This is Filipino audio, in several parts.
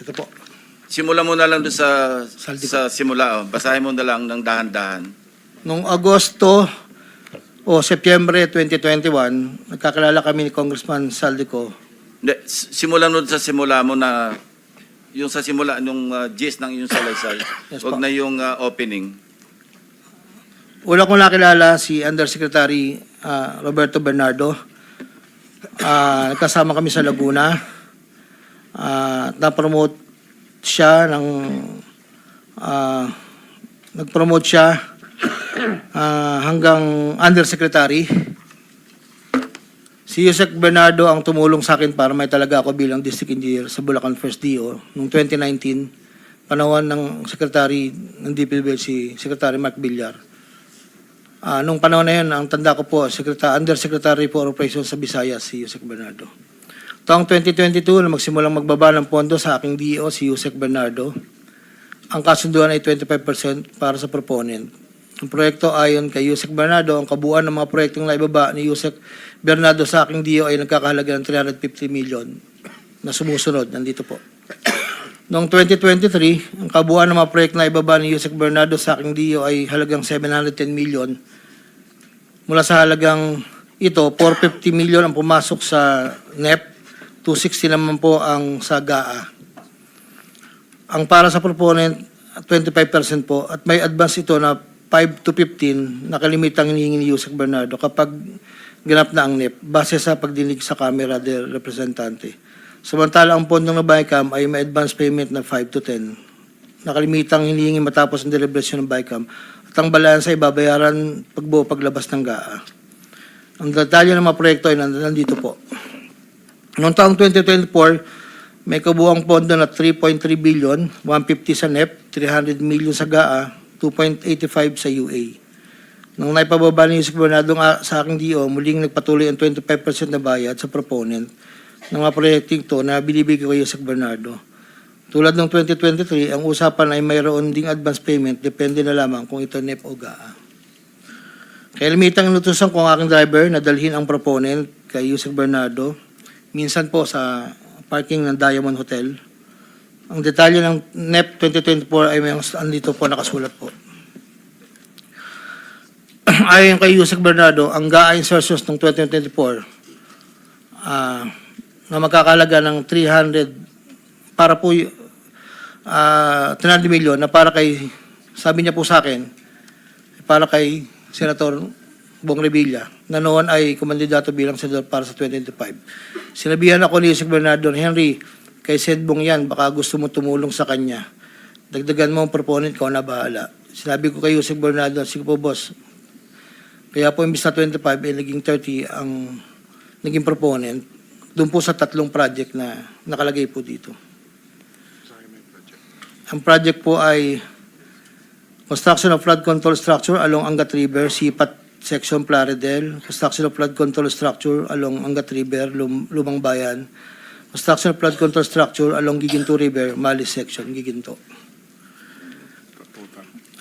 Ito po. Simula mo na lang doon Saldi sa simula. Oh. Basahin mo na lang ng dahan-dahan. Noong Agosto o Setyembre 2021, nagkakilala kami ni Congressman Saldico. Hindi, simulan mo sa simula mo na yung sa simula, nung gist ng iyong salaysay. Yes, Huwag po. na yung opening. Una kong nakilala si Undersecretary Roberto Bernardo. Nagkasama kami sa Laguna. Na-promote siya ng nag-promote siya hanggang Undersecretary. Si Yusek Bernardo ang tumulong sa akin para may talaga ako bilang District Engineer sa Bulacan First DO noong 2019, panahon ng Secretary ng DPWH si Secretary Mark Villar. Nung panahon na yun, ang tanda ko po, Undersecretary for Operations sa Visayas, si Yusek Bernardo. Taong 2022, na magsimulang magbaba ng pondo sa aking DO, si Yusek Bernardo, ang kasunduan ay 25% para sa proponent. Ang proyekto ayon kay Yusek Bernardo, ang kabuuan ng mga proyektong naibaba ni Yusek Bernardo sa aking DO ay nagkakahalaga ng 350 million na sumusunod. Nandito po. Noong 2023, ang kabuuan ng mga proyekto na ibaba ni Yusek Bernardo sa aking DO ay halagang 710 million. Mula sa halagang ito, 450 million ang pumasok sa NEP, 260 naman po ang sa GAA. Ang para sa proponent, 25% po, at may advance ito na 5 to 15 na kalimitang hinihingi ni Yusek Bernardo kapag ganap na ang NEP base sa pagdinig sa Kamera del Representante. Samantala, ang pondong na BICAM ay may advance payment na 5 to 10 na kalimitang hinihingi matapos ang deliberasyon ng BICAM at ang balansa ay babayaran pagbuo paglabas ng GAA. Ang detalye ng mga proyekto ay nandito po. Noong taong 2024, may kabuuang pondo na 3.3 billion, 150 sa NEP, 300 million sa GAA, 2.85 sa UA. Nang naipababa ni Yusek Bernardo sa aking DO, muling nagpatuloy ang 25% na bayad sa proponent ng mga proyekting to na binibigay ko Yusek Bernardo. Tulad ng 2023, ang usapan ay mayroon ding advance payment, depende na lamang kung ito NEP o GAA. Kaya limitang inutusan ko ang aking driver na dalhin ang proponent kay Yusek Bernardo, minsan po sa parking ng Diamond Hotel. Ang detalye ng NEP 2024 ay may andito po nakasulat po. Ayon kay Yusek Bernardo, ang GAA insertions ng 2024 na magkakalaga ng 300 para po 300 million na para kay, sabi niya po sa akin, para kay Senator Bong Revilla na noon ay kumandidato bilang senador para sa 2025. Sinabihan ako ni Yusek Bernardo, Henry, kay Sedbong yan, baka gusto mo tumulong sa kanya. Dagdagan mo ang proponent ko na bahala. Sinabi ko kay Yusek Bernardo, sige po boss. Kaya po imbis na 25, naging 30 ang naging proponent. Doon po sa 3 project na nakalagay po dito. Ang project po ay construction of flood control structure along Angat River, Sipat Section Plaridel, construction of flood control structure along Angat River, Lumang Bayan, construction of flood control structure along Giginto River, Malis Section, Giginto.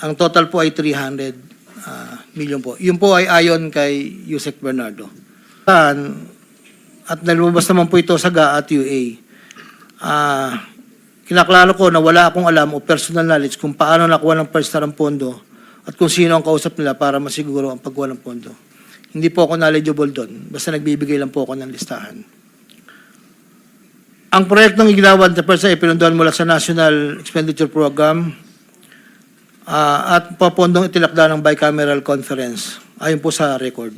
Ang total po ay 300 million po. Yun po ay ayon kay Yusek Bernardo. At nalumabas naman po ito sa GAA at UA. Kinaklaro ko na wala akong alam o personal knowledge kung paano nakuha ng first star ang pondo at kung sino ang kausap nila para masiguro ang pagkuha ng pondo. Hindi po ako knowledgeable doon. Basta nagbibigay lang po ako ng listahan. Ang proyektong iginawan sa PERSA ay pinunduan mula sa National Expenditure Program at papondong itilakda ng bicameral conference ayon po sa record.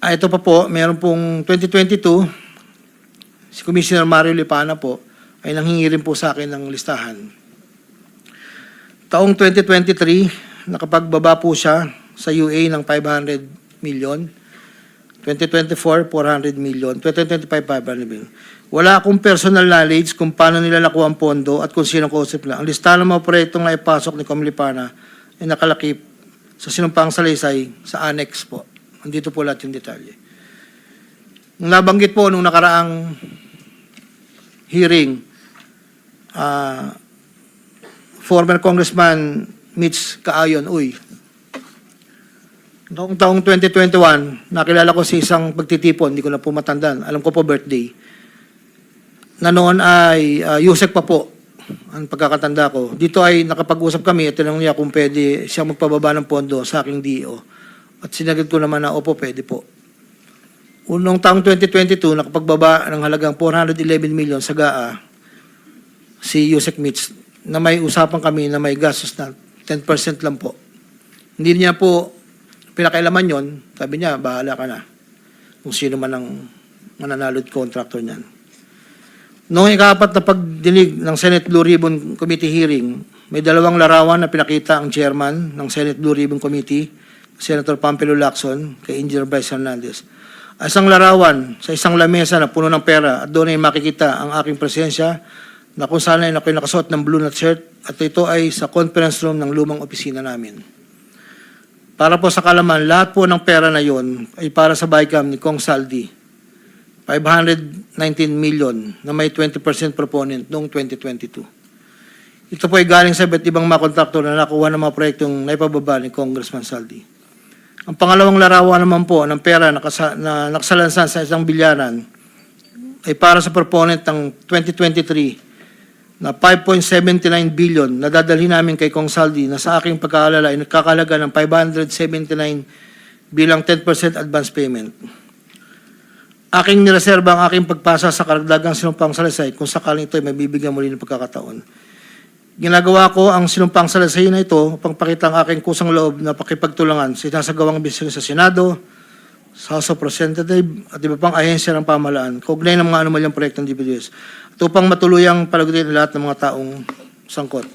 Ito pa po, mayroon pong 2022, si Commissioner Mario Lipana po ay nanghingi rin po sa akin ng listahan. Taong 2023, nakapagbaba po siya sa UA ng 500 million. 2024, 400 million. 2025, 500 million. Wala akong personal knowledge kung paano nila nakuha ang pondo at kung sino kausap nila. Ang listahan ng mga proyektong naipasok ni Comlipana ay nakalakip sa sinumpang salaysay sa annex po. Andito po lahat yung detalye. Nung nabanggit po nung nakaraang hearing, former Congressman Mitch Kaayon, noong taong 2021, nakilala ko si isang pagtitipon, hindi ko na po matandaan, alam ko po birthday, na noon ay Yusek pa po, ang pagkakatanda ko. Dito ay nakapag-usap kami at tinanong niya kung pwede siya magpababa ng pondo sa aking DO. At sinagot ko naman na opo, pwede po. Unong taong 2022, nakapagbaba ng halagang 411 million sa GAA si Yusek Mitch na may usapan kami na may gastos na 10% lang po. Hindi niya po pinakailaman yon. Sabi niya, bahala ka na kung sino man ang mananalod contractor niyan. Noong ika-4 na pagdinig ng Senate Blue Ribbon Committee hearing, may dalawang larawan na pinakita ang chairman ng Senate Blue Ribbon Committee, Senator Pampilo Lacson, kay Engineer Bryce Hernandez. Isang larawan sa isang lamesa na puno ng pera at doon ay makikita ang aking presensya na kung saan ay ako'y nakasuot ng blue na shirt at ito ay sa conference room ng lumang opisina namin. Para po sa kalaman, lahat po ng pera na yon ay para sa BICAM ni Kong Saldi, 519 million na may 20% proponent noong 2022. Ito po ay galing sa iba't ibang mga kontraktor na nakuha ng mga proyektong naipababa ni Congressman Saldi. Ang pangalawang larawan naman po ng pera na nakasalansan sa isang bilyaran ay para sa proponent ng 2023 na 5.79 billion na dadalhin namin kay Kong Saldi na sa aking pagkaalala ay nagkakalaga ng 579 bilang 10% advance payment. Aking nireserba ang aking pagpasa sa karagdagang sinumpang salaysay kung sakaling ito ay mabibigyan muli ng pagkakataon. Ginagawa ko ang sinumpang salaysay na ito upang pakita ang aking kusang loob na pakipagtulangan sa sinasagawang bisyo sa Senado, sa House of Representatives at iba pang ahensya ng pamahalaan, kaugnay ng mga anomalyang proyektong DPWH, at upang matuluyang palagutin lahat ng mga taong sangkot.